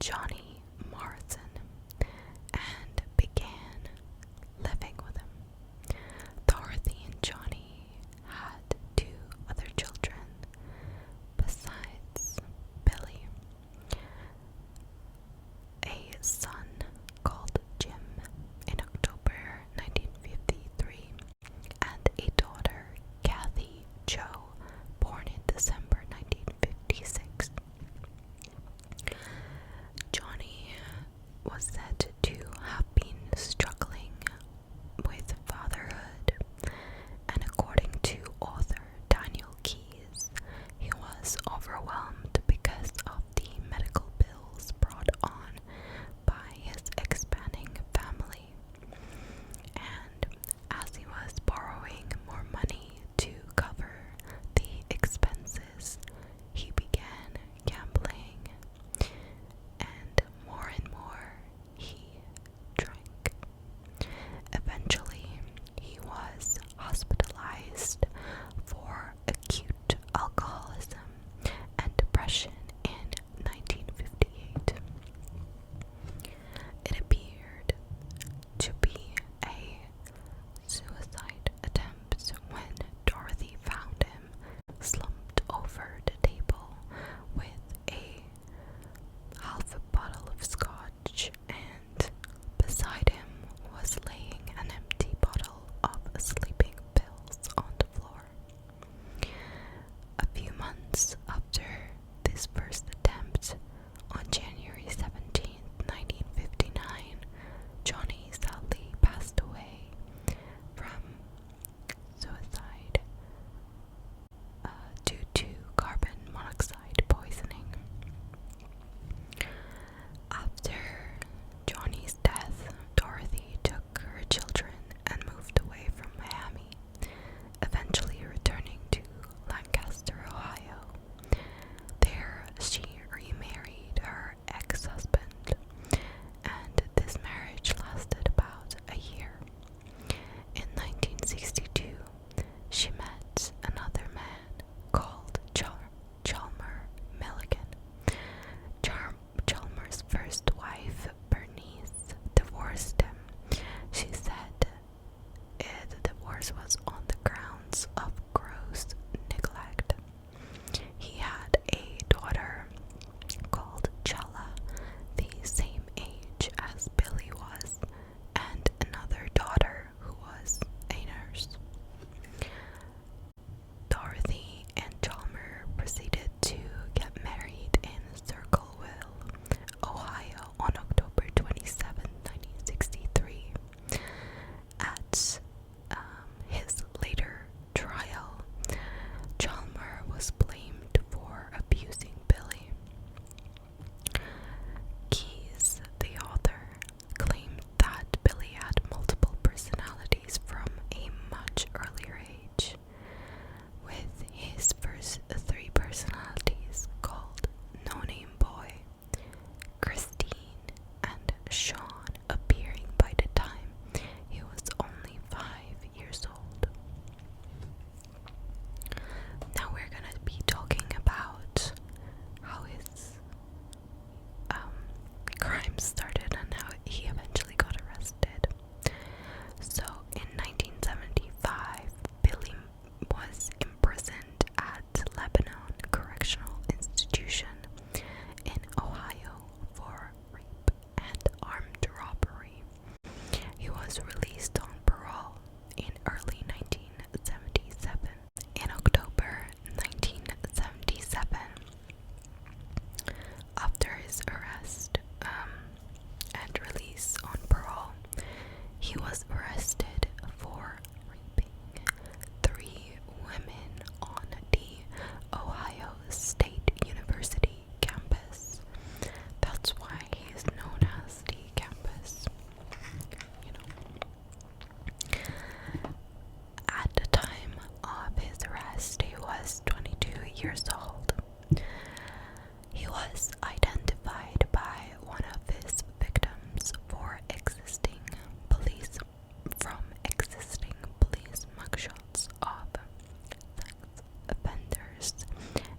Johnny Morrison and began living with him. Dorothy and Johnny had 2 other children besides Billy, a son called Jim in October 1953 and a daughter, Kathy Jo, born in December 1956. Johnny was said to have been struggling with fatherhood, and according to author Daniel Keyes, he was overwhelmed because of the medical bills brought on by his expanding family. And as he was borrowing more money to cover the expenses, he began gambling, and more he drank. Eventually, he was hospitalized for acute alcoholism and depression in 1958. It appeared to be a suicide attempt when Dorothy found him slumped over the table with a half a bottle of scotch, and beside him was laying an empty bottle of sleeping pills on the floor. A few months after this first attempt, on January 17, 1959, Johnny sadly passed away from suicide due to carbon monoxide poisoning. After Johnny's death, Dorothy took her children and moved away from Miami, eventually returning to Lancaster, Ohio. There, she remarried her ex-husband, and this marriage lasted about a year. In 1962, she met another man called Chalmer Milligan. Chalmer's first wife, Bernice, divorced him. She said the divorce was on the grounds of gross neglect. He had a daughter called Chella, the same age as Billy was, and another daughter who was a nurse. Dorothy and Chalmer proceeded to get married in Circleville, Ohio on October 27, 1963. At his later trial, Chalmer was blamed for abusing Billy. Keyes, the author, claimed that Billy had multiple personalities from a much earlier age, with his first 3 personalities called No Name Boy, Christine, and Sean appearing by the time he was only 5 years old. Now we're gonna be talking about how his crime started and how he eventually got arrested. So in 1975, Billy was imprisoned at Lebanon Correctional Institution in Ohio for rape and armed robbery. He was released on parole in early 1977. In October 1977, after his arrest and release on parole, he was arrested for raping 3 women on the Ohio State University campus. That's why he is known as the campus, At the time of his arrest, he was 22 years old. He was identified by one of his victims for existing police mugshots of sex offenders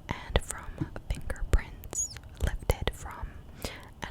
and from fingerprints lifted from a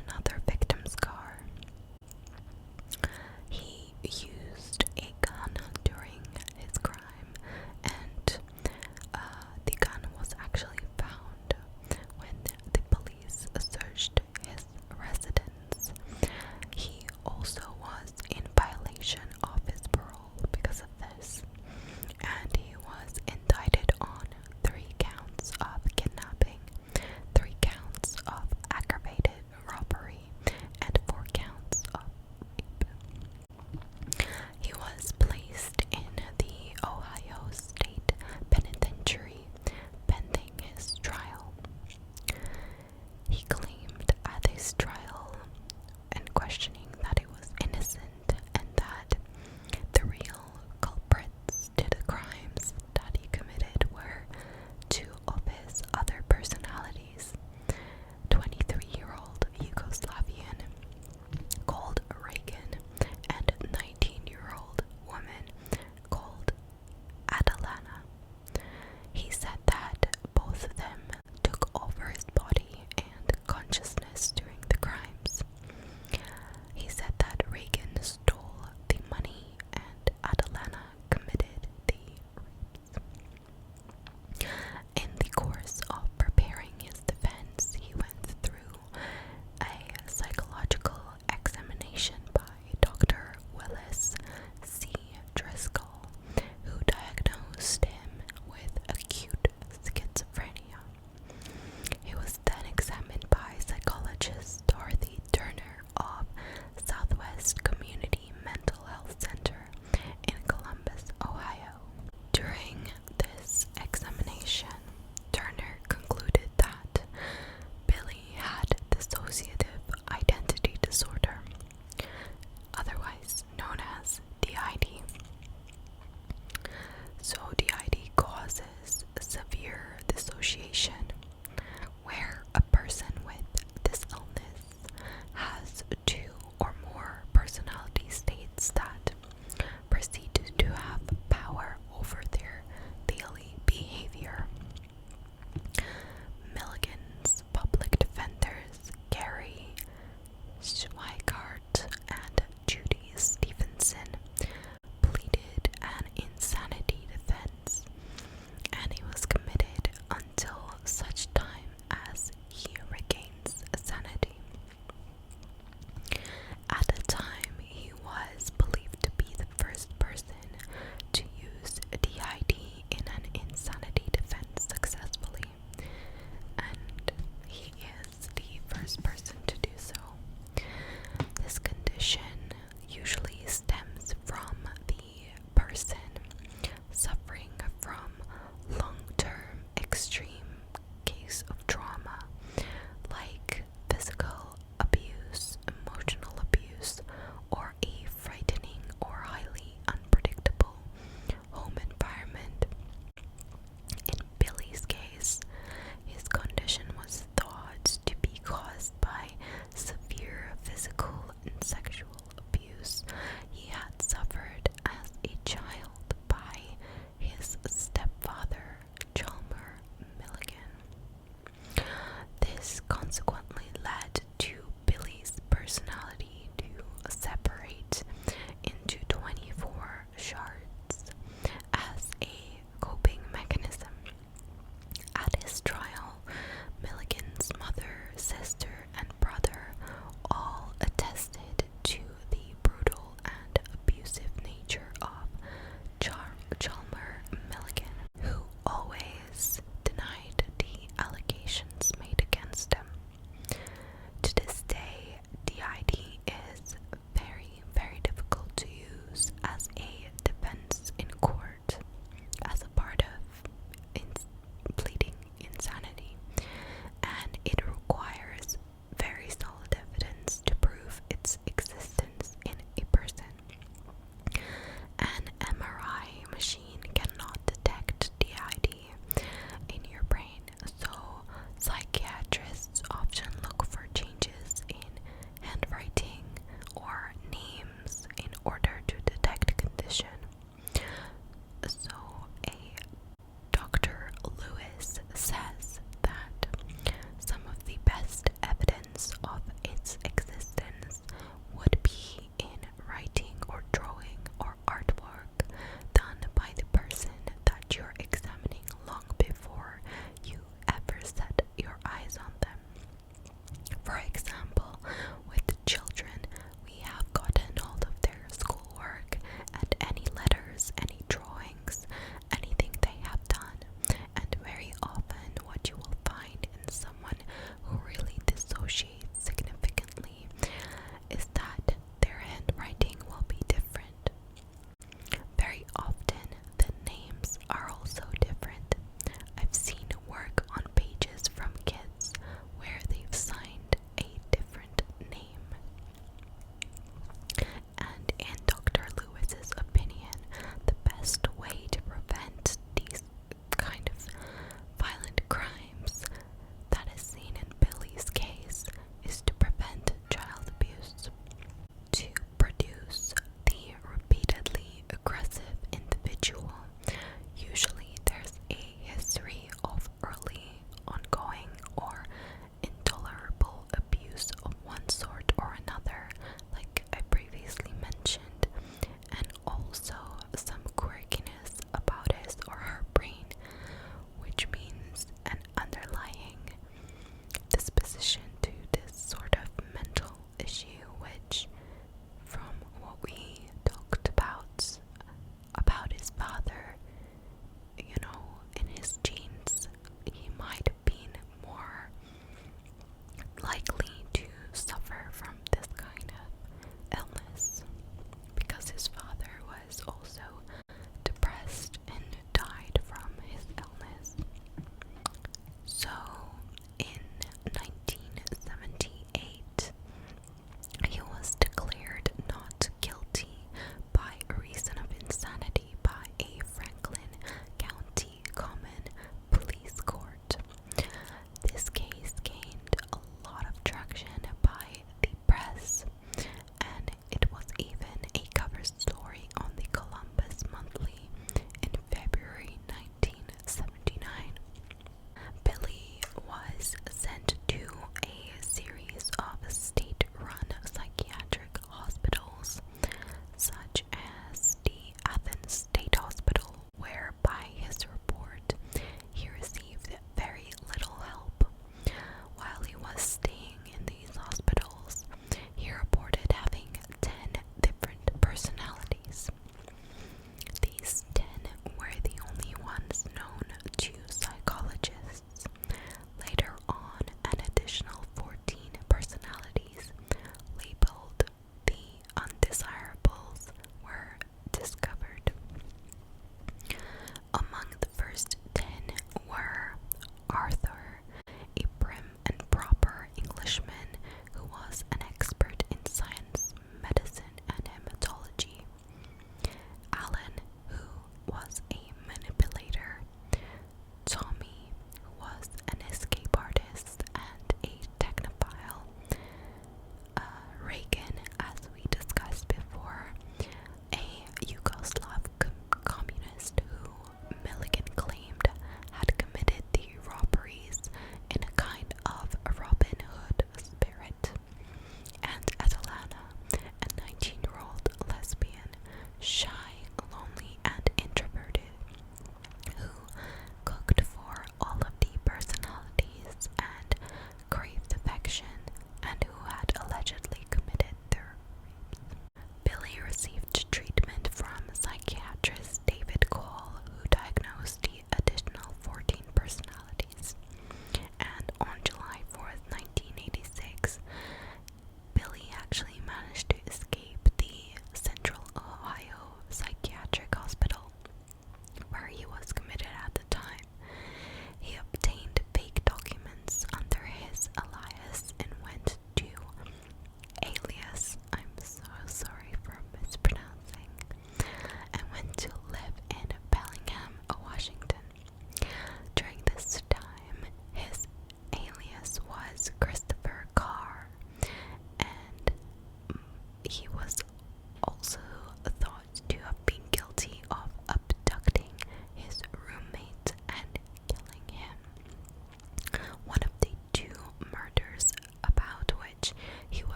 For example,